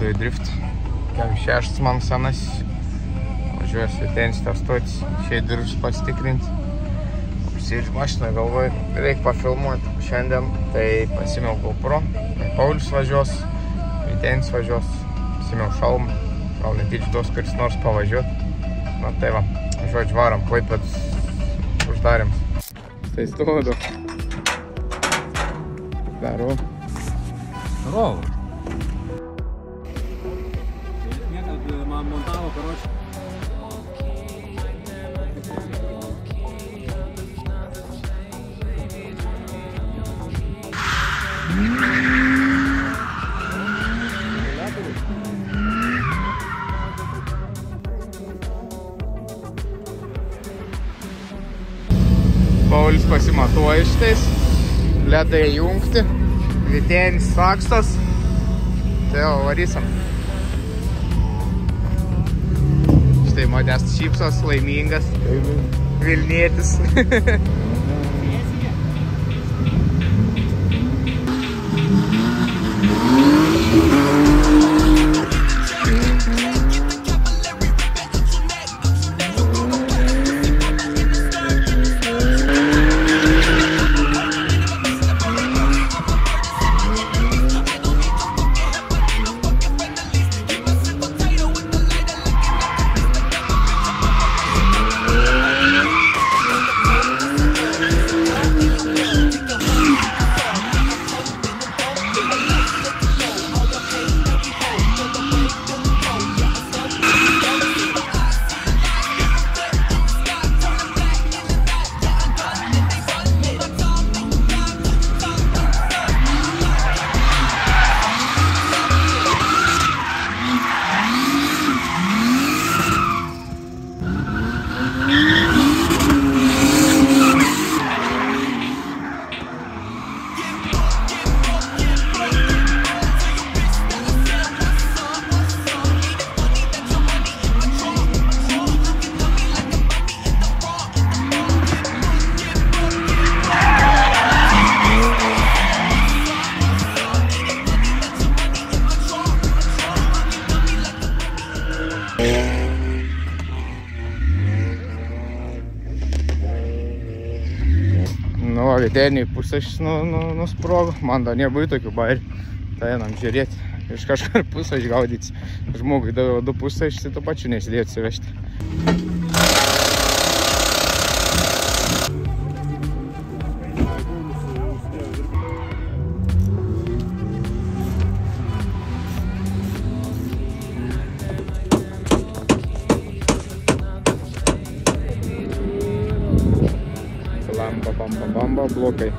važiuoju drift. 6 man senas. Važiuoju su Vytenis testuotis, šiai dirbs pasitikrinti. Sėdžiu mašinoje, galvoju, reikia pafilmuoti šiandien. Tai pasimėjau GoPro, Paulius važiuos, Vytenis važiuos, pasimėjau šalmą. Gal netyčiu duos kuris nors pavažiuoti. Na tai va, žodžiu varam, Klaipėdos uždarims. Tai stodu. Darau. Здорово. Некогда мама монтала, короче. Paulius pasimatuoja šitais, ledai jungti, Vytenis sakstas, tai jau varysim. Štai Modestas šypsos, laimingas, Vilnietis. Vyteniui pusės nusprogo, man dar nebuvo tokių bairių, tai einam žiūrėti, iš kažkur pusę išgaudyti. Žmogui daviau 2 pusės, tai to pačiu nesidėjo atsivežti. Bamba blokai.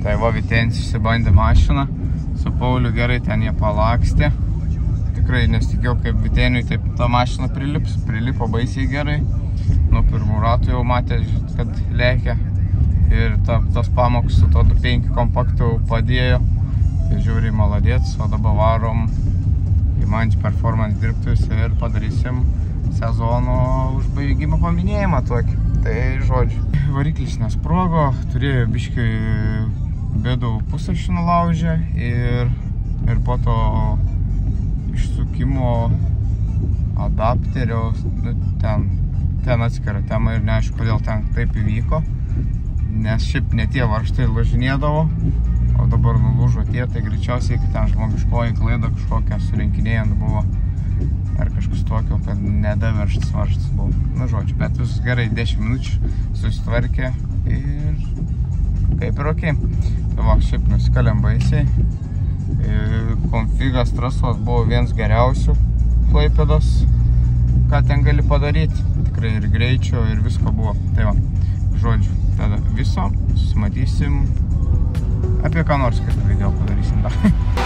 Tai va, Vytenis išsibandė mašiną, su Pauliu gerai ten jie palakstė. Tikrai nesitikėjau, kaip Vyteniui taip ta mašina prilips, prilipo baisiai gerai. Nuo pirmų ratų jau matė, kad lėkia ir tas pamokas su to 5 kompaktų padėjo. Tai žiūri maladėts, o dabar varom į Manči Performance dirbtuvės ir padarysim sezono užbaigimo paminėjimą tokį. Tai žodžiu, variklis nesprogo, turėjo biškai bėdų pusės nulaužę ir po to išsukimo adapterio, ten atskira tema ir neaišku, kodėl ten taip įvyko, nes šiaip ne tie varžtai lūžinėdavo, o dabar nulūžo tie, tai greičiausiai, kad ten žmogiškoji klaida kažkokia surinkinėjant buvo. ar kažkas tokio, kad nedaverštas varžtas buvo. Nu, žodžiu, bet viskas gerai, 10 minučių susitvarkė ir kaip ir okei. Tai va, šiaip nusikalėm baisiai. Konfigas trasos buvo vienas geriausių Klaipėdos, ką ten gali padaryti. Tikrai ir greičio, ir visko buvo. Tai va, žodžiu, tada viso, susimatysim apie ką nors, kaip video padarysim dar.